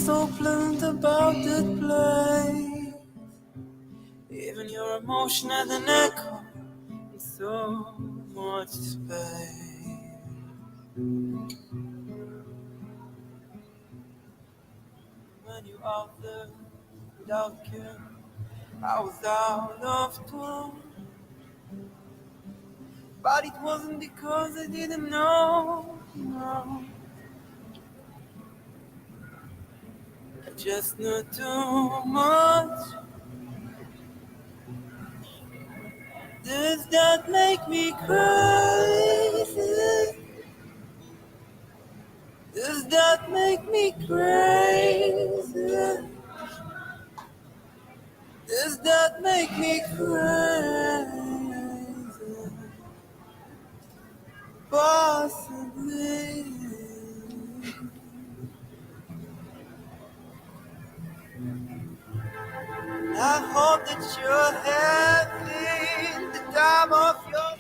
so pleasant about that place. Even your emotion has an echo in so much space. When you're out there without care, I was out of tune. But it wasn't because I didn't know, no. I just knew too much. Does that make me crazy? Does that make me crazy? Does that make me crazy? Possibly. I hope that you're having the time of your...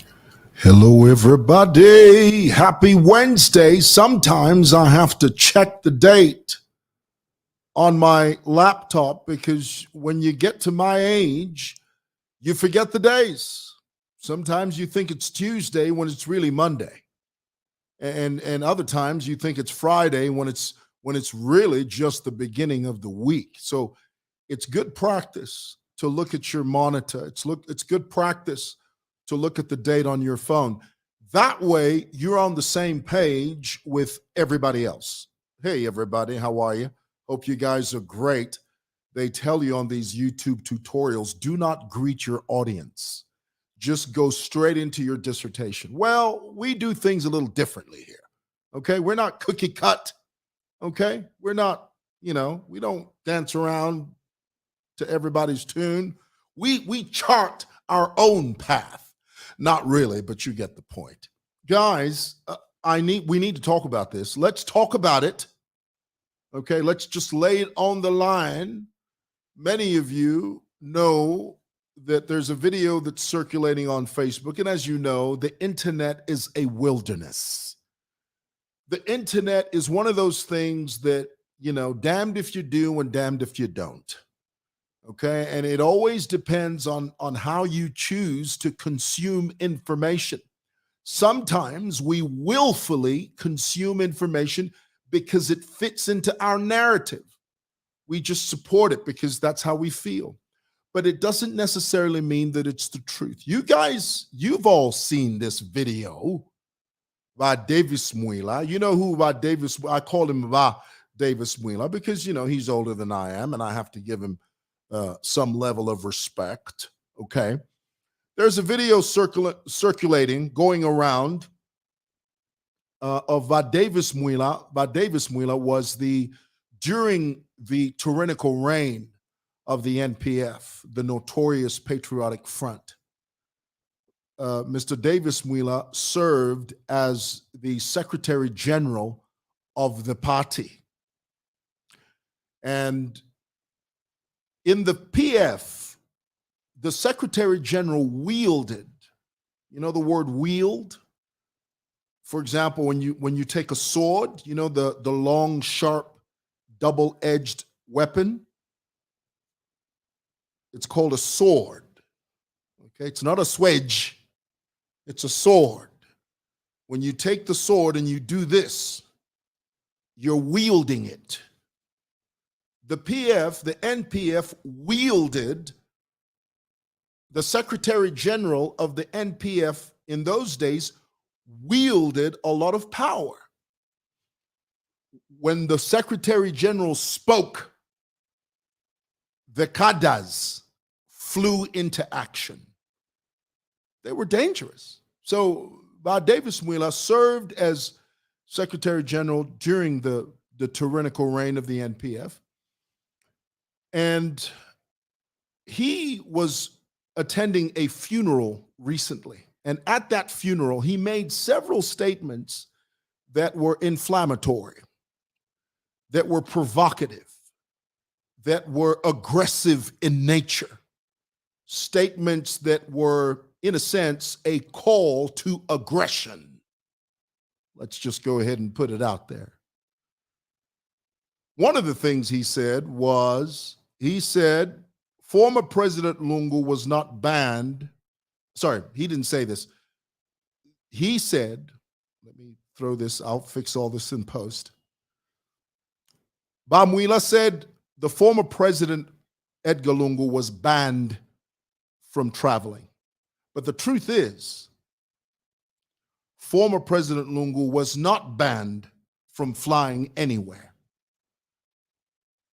Hello, everybody. Happy Wednesday. Sometimes I have to check the date on my laptop because when you get to my age, you forget the days. Sometimes you think it's Tuesday when it's really Monday. And other times you think it's Friday when it's really just the beginning of the week. So it's good practice to look at your monitor. It's good practice to look at the date on your phone. That way you're on the same page with everybody else. Hey, everybody, how are you? Hope you guys are great. They tell you on these YouTube tutorials, do not greet your audience. Just go straight into your dissertation. Well, we do things a little differently here, okay? We're not cookie cut, okay? We're not, we don't dance around to everybody's tune. We chart our own path. Not really, but you get the point. Guys, we need to talk about this. Let's talk about it, okay? Let's just lay it on the line. Many of you know that there's a video that's circulating on Facebook. And as you know, the internet is a wilderness. The internet is one of those things that, damned if you do and damned if you don't. Okay. And it always depends on how you choose to consume information. Sometimes we willfully consume information because it fits into our narrative. We just support it because that's how we feel. But it doesn't necessarily mean that it's the truth. You guys, you've all seen this video by Davis Mwila. You know who by Davis, I call him by Davis Mwila because, he's older than I am and I have to give him some level of respect, okay? There's a video circulating, going around of Davis Mwila. Davis Mwila was during the tyrannical reign of the NPF, the Notorious Patriotic Front. Mr. Davis Mwila served as the Secretary General of the party. And in the PF, the Secretary General wielded, the word wield? For example, when you take a sword, the long, sharp, double-edged weapon, it's called a sword. Okay, it's not a swedge, it's a sword. When you take the sword and you do this, you're wielding it. The PF, the NPF wielded, the Secretary General of the NPF in those days wielded a lot of power. When the Secretary General spoke, the cadres flew into action. They were dangerous. So Davis Mwila served as Secretary General during the tyrannical reign of the NPF. And he was attending a funeral recently. And at that funeral, he made several statements that were inflammatory, that were provocative, that were aggressive in nature, statements that were, in a sense, a call to aggression. Let's just go ahead and put it out there. One of the things he said was, former President Lungu was not banned. Sorry, he didn't say this. He said, let me throw this, I'll fix all this in post. Mwila said the former president, Edgar Lungu, was banned from traveling. But the truth is, former President Lungu was not banned from flying anywhere.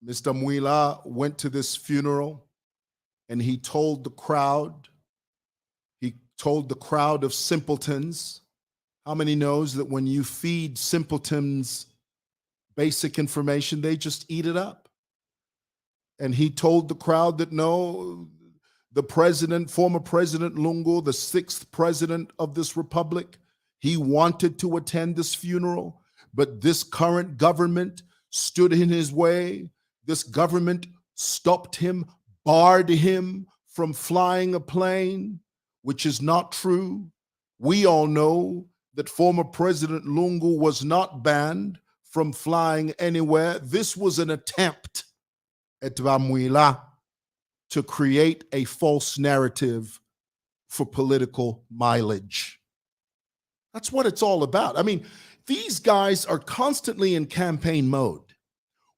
Mr. Mwila went to this funeral and he told the crowd of simpletons. How many knows that when you feed simpletons basic information, they just eat it up? And he told the crowd that no, the president, former President Lungu, the 6th president of this republic, he wanted to attend this funeral, but this current government stood in his way. This government stopped him, barred him from flying a plane, which is not true. We all know that former President Lungu was not banned from flying anywhere. This was an attempt at Mwila to create a false narrative for political mileage. That's what it's all about. I mean, these guys are constantly in campaign mode.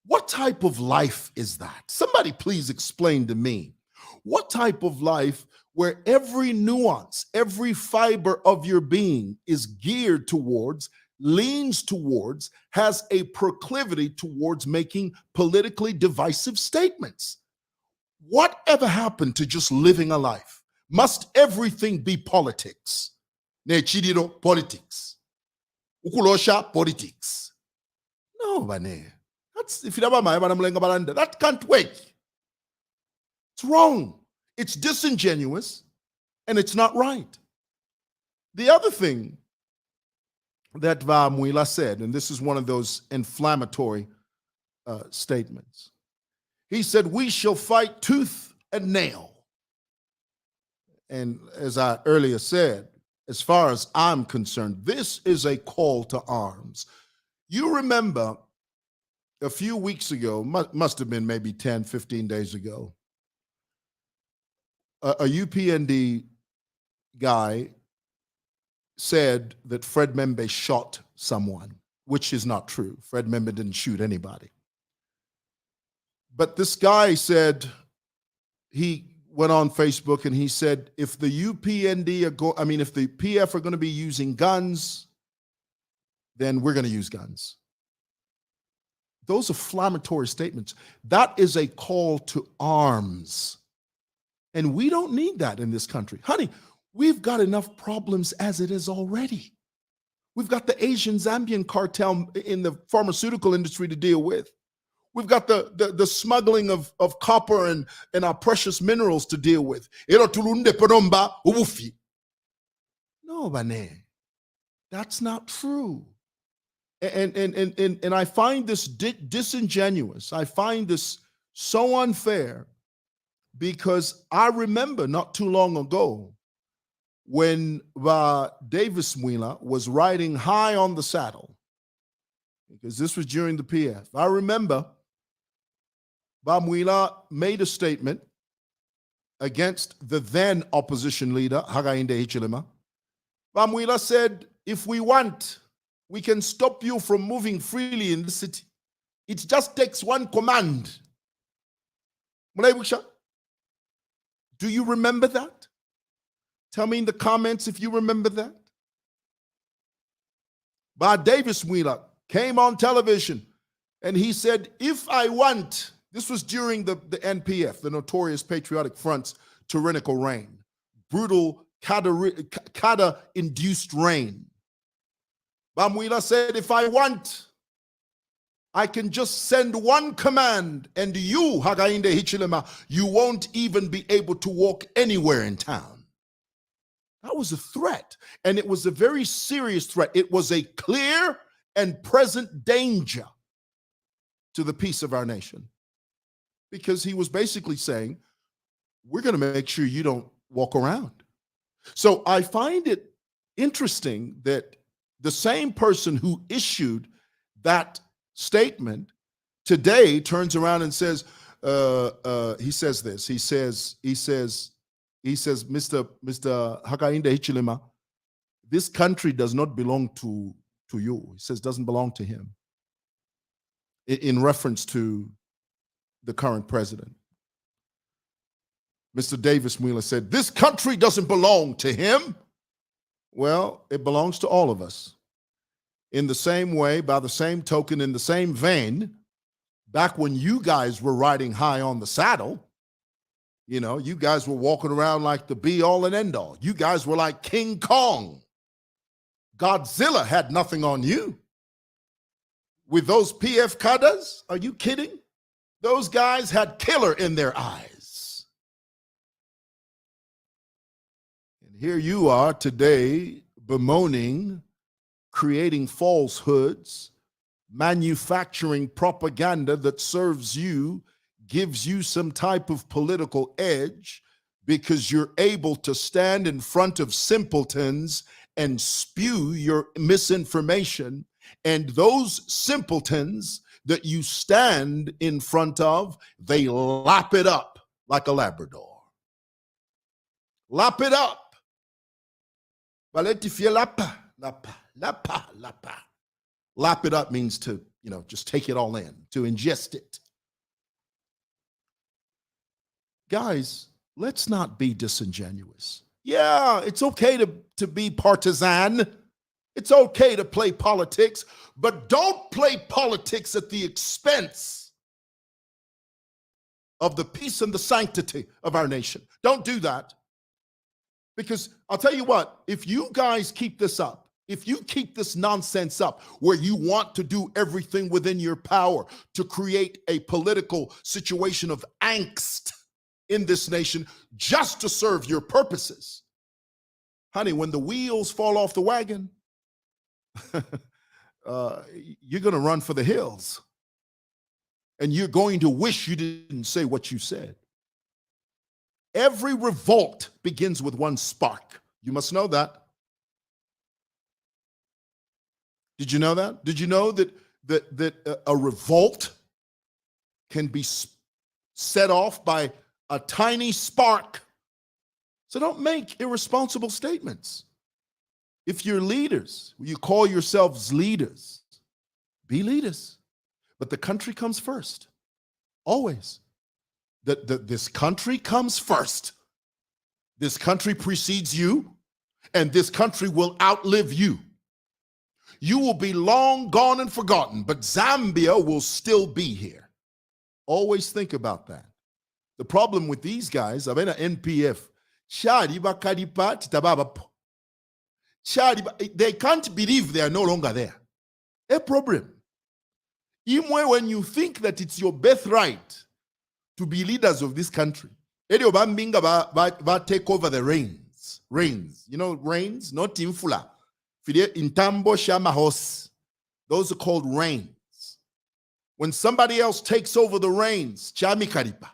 What type of life is that? Somebody please explain to me. What type of life where every nuance, every fiber of your being is geared towards, leans towards, has a proclivity towards making politically divisive statements? Whatever happened to just living a life? Must everything be politics? Nechidiro politics. Ukulosha politics. No, bane. That's if you that can't work. It's wrong. It's disingenuous and it's not right. The other thing that Mwila said, and this is one of those inflammatory statements, he said, "We shall fight tooth and nail." And as I earlier said, as far as I'm concerned, this is a call to arms. You remember a few weeks ago, must have been maybe 10, 15 days ago, a UPND guy said that Fred Membe shot someone, which is not true. Fred Membe didn't shoot anybody. But this guy said, he went on Facebook and he said, if the UPND if the PF are going to be using guns, then we're going to use guns. Those are inflammatory statements. That is a call to arms. And we don't need that in this country. Honey, we've got enough problems as it is already. We've got the Asian Zambian cartel in the pharmaceutical industry to deal with. We've got the smuggling of copper and our precious minerals to deal with. No, Bane, that's not true. And I find this disingenuous. I find this so unfair, because I remember not too long ago when Davis Mwila was riding high on the saddle, because this was during the PF. I remember Mwila made a statement against the then opposition leader, Hakainde Hichilema. Mwila said, if we want, we can stop you from moving freely in the city. It just takes one command. Do you remember that? Tell me in the comments if you remember that. Davis Mwila came on television and he said, if I want, this was during the NPF, the Notorious Patriotic Front's tyrannical reign, brutal Kada-induced reign. Mwila said, if I want, I can just send one command and you, Hakainde Hichilema, you won't even be able to walk anywhere in town. That was a threat, and it was a very serious threat. It was a clear and present danger to the peace of our nation, because he was basically saying, we're going to make sure you don't walk around. So I find it interesting that the same person who issued that statement today turns around and says, he says this. He says, Mr. Hakainde Hichilema, this country does not belong to you. He says doesn't belong to him. In reference to the current president. Mr. Davis Mwila said, this country doesn't belong to him. Well, it belongs to all of us. In the same way, by the same token, in the same vein, back when you guys were riding high on the saddle, you guys were walking around like the be all and end all. You guys were like King Kong. Godzilla had nothing on you. With those PF cadres, are you kidding? Those guys had killer in their eyes. And here you are today bemoaning, creating falsehoods, manufacturing propaganda that serves you, gives you some type of political edge because you're able to stand in front of simpletons and spew your misinformation. And those simpletons that you stand in front of, they lap it up like a Labrador. Lap it up. Lapa, lapa, lapa, lapa. Lap it up means to, just take it all in, to ingest it. Guys, let's not be disingenuous. Yeah, it's okay to be partisan. It's okay to play politics, but don't play politics at the expense of the peace and the sanctity of our nation. Don't do that. Because I'll tell you what, if you guys keep this up, if you keep this nonsense up where you want to do everything within your power to create a political situation of angst in this nation just to serve your purposes, honey, when the wheels fall off the wagon, you're going to run for the hills. And you're going to wish you didn't say what you said. Every revolt begins with one spark. You must know that. Did you know that? Did you know that a revolt can be set off by a tiny spark? So don't make irresponsible statements. If you're leaders, you call yourselves leaders, be leaders. But the country comes first, always. This country comes first. This country precedes you, and this country will outlive you. You will be long gone and forgotten, but Zambia will still be here. Always think about that. The problem with these guys, NPF, they can't believe they are no longer there. A problem. Even when you think that it's your birthright to be leaders of this country, take over the reins. Reins. You know, reins, not infula. Intambo shamahos. Those are called reins. When somebody else takes over the reins, chamikaripa.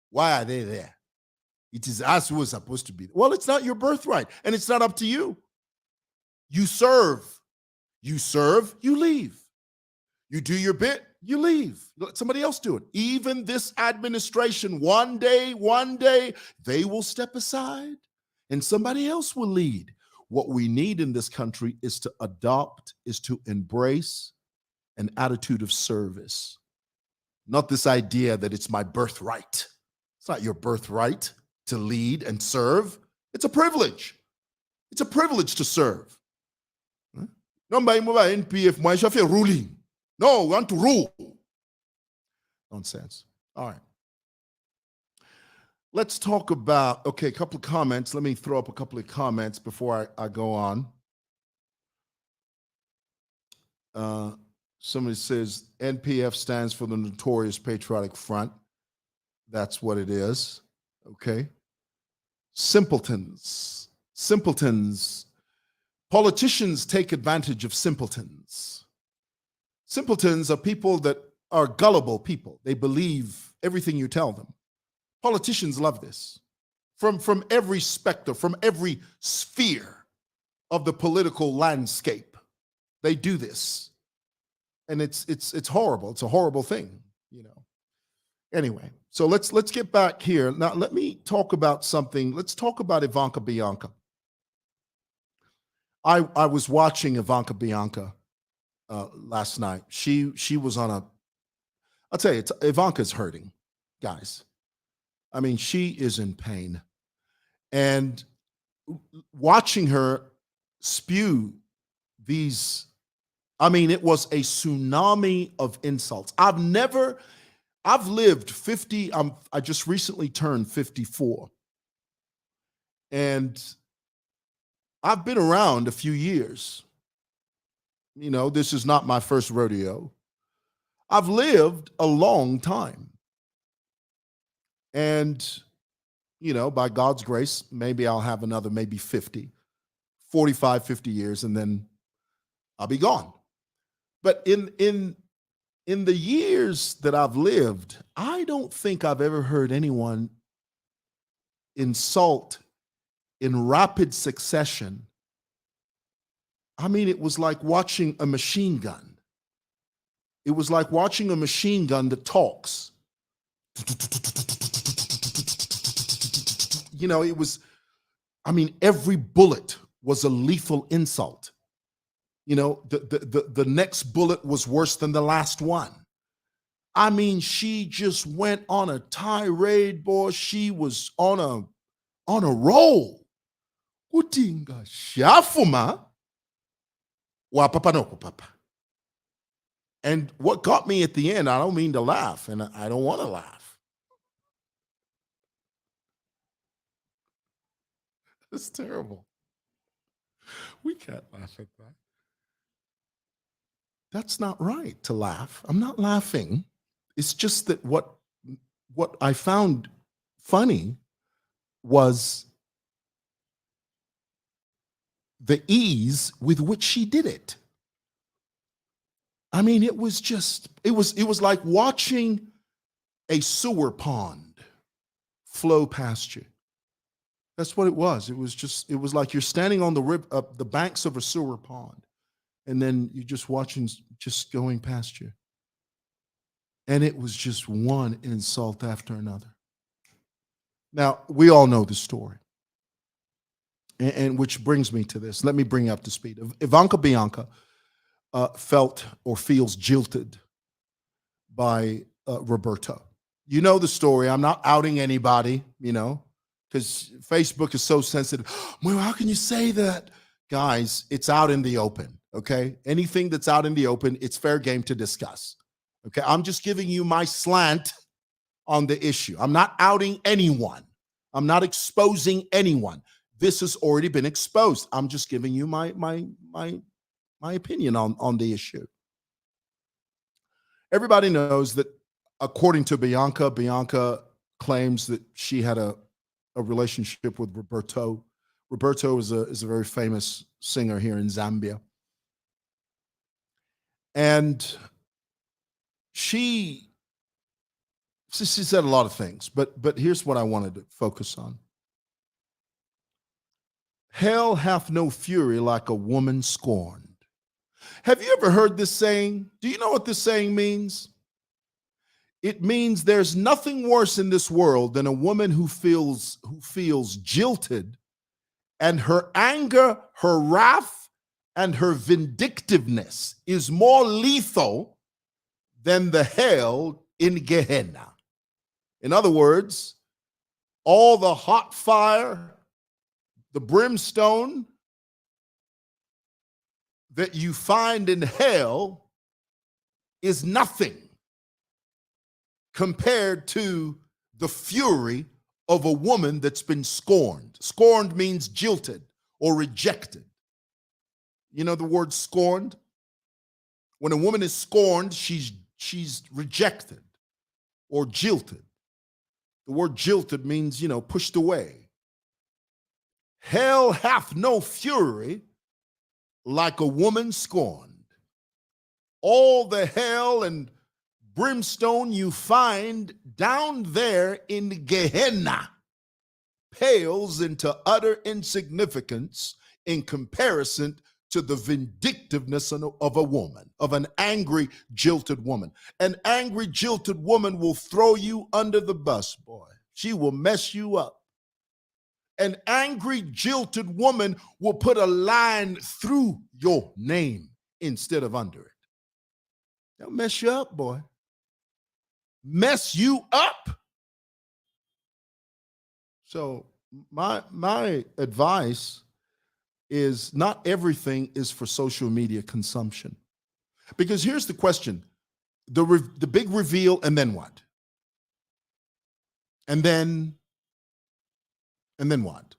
Why are they there? It is us who are supposed to be there. Well, it's not your birthright, and it's not up to you. You serve. You serve, you leave. You do your bit, you leave. Let somebody else do it. Even this administration, one day, they will step aside and somebody else will lead. What we need in this country is to adopt, is to embrace an attitude of service. Not this idea that it's my birthright. It's not your birthright to lead and serve. It's a privilege. It's a privilege to serve. NPF, ruling. No, we want to rule. Nonsense. All right. Let's talk about, a couple of comments. Let me throw up a couple of comments before I go on. Somebody says NPF stands for the Notorious Patriotic Front. That's what it is. Okay. Simpletons. Simpletons. Politicians take advantage of simpletons. Simpletons are people that are gullible people. They believe everything you tell them. Politicians love this. From every specter, from every sphere of the political landscape, they do this. And it's horrible. It's a horrible thing. Anyway, so let's get back here. Now let me talk about something. Let's talk about Ivanka Bianca. I was watching Ivanka Bianca last night. She was on a. I'll tell you, Ivanka's hurting, guys. I mean, she is in pain, and watching her spew these. I mean, it was a tsunami of insults. I've lived 50. I just recently turned 54, and I've been around a few years. You know, this is not my first rodeo. I've lived a long time. And, you know, by God's grace, maybe I'll have another maybe 50, 45, 50 years, and then I'll be gone. But in the years that I've lived, I don't think I've ever heard anyone insult in rapid succession. I mean, it was like watching a machine gun. It was like watching a machine gun that talks. You know, it was, I mean, every bullet was a lethal insult. You know, the next bullet was worse than the last one. I mean, she just went on a tirade, boy. She was on a roll. Utinga shafuma wa papa no papa. And what got me at the end, I don't mean to laugh, and I don't want to laugh. It's terrible. We can't laugh at that. That's not right to laugh. I'm not laughing. It's just that what I found funny was the ease with which she did it. I mean, it was like watching a sewer pond flow past you. That's what it was. It was like you're standing on the banks of a sewer pond, and then you're just watching, just going past you. And it was just one insult after another. Now, we all know the story. And which brings me to this. Let me bring you up to speed. Ivanka Bianca felt or feels jilted by Roberto. You know the story. I'm not outing anybody, you know, because Facebook is so sensitive. Well, how can you say that? Guys, it's out in the open, okay? Anything that's out in the open, it's fair game to discuss, okay? I'm just giving you my slant on the issue. I'm not outing anyone. I'm not exposing anyone. This has already been exposed. I'm just giving you my opinion on the issue. Everybody knows that, according to Bianca claims that she had a relationship with Roberto. Roberto is a very famous singer here in Zambia. And she said a lot of things, but here's what I wanted to focus on. Hell hath no fury like a woman scorned. Have you ever heard this saying? Do you know what this saying means? It means there's nothing worse in this world than a woman who feels jilted, and her anger, her wrath, and her vindictiveness is more lethal than the hell in Gehenna. In other words, all the hot fire, the brimstone that you find in hell is nothing compared to the fury of a woman that's been scorned. Scorned means jilted or rejected. You know the word scorned? When a woman is scorned, she's rejected or jilted. The word jilted means, you know, pushed away. Hell hath no fury like a woman scorned. All the hell and brimstone you find down there in Gehenna pales into utter insignificance in comparison to the vindictiveness of a woman, of an angry, jilted woman. An angry, jilted woman will throw you under the bus, boy. She will mess you up. An angry, jilted woman will put a line through your name instead of under it. They'll mess you up, boy. Mess you up. So my advice is not everything is for social media consumption. Because here's the question, the big reveal, and then what? And then what?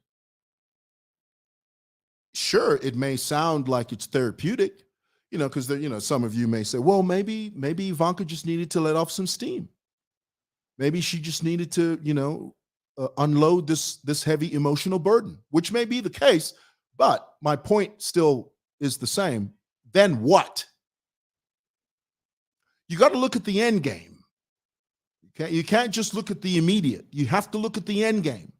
Sure, it may sound like it's therapeutic, because some of you may say, well, maybe Ivanka just needed to let off some steam. Maybe she just needed to, unload this heavy emotional burden, which may be the case. But my point still is the same. Then what? You got to look at the end game. Okay? You can't just look at the immediate. You have to look at the end game.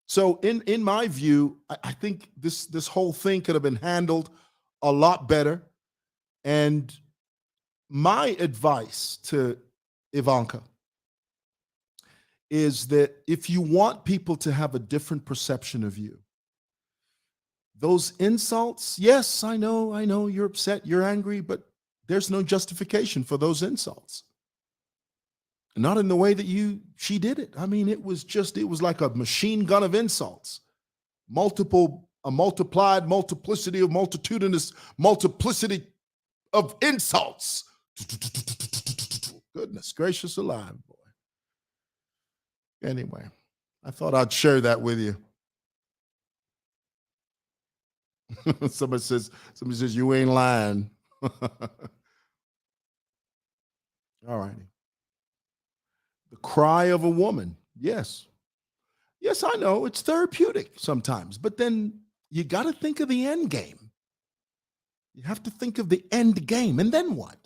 So in my view, I think this whole thing could have been handled a lot better. And my advice to Ivanka is that if you want people to have a different perception of you, those insults, yes, I know you're upset, you're angry, but there's no justification for those insults. Not in the way that she did it. I mean, it was like a machine gun of insults. Multiplicity of insults. Goodness gracious alive, boy. Anyway, I thought I'd share that with you. Somebody says, you ain't lying. All righty. The cry of a woman. Yes. Yes, I know it's therapeutic sometimes, but then you got to think of the end game. You have to think of the end game. And then what?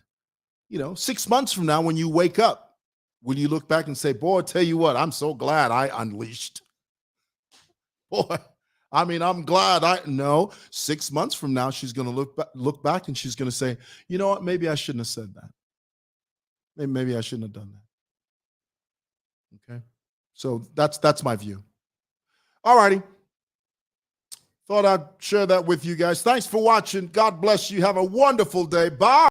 6 months from now, when you wake up, will you look back and say, boy, I tell you what, I'm so glad I unleashed. Boy, I'm glad no. 6 months from now, she's going to look back and she's going to say, you know what? Maybe I shouldn't have said that. Maybe I shouldn't have done that. Okay. So that's my view. All righty. Thought I'd share that with you guys. Thanks for watching. God bless you. Have a wonderful day. Bye.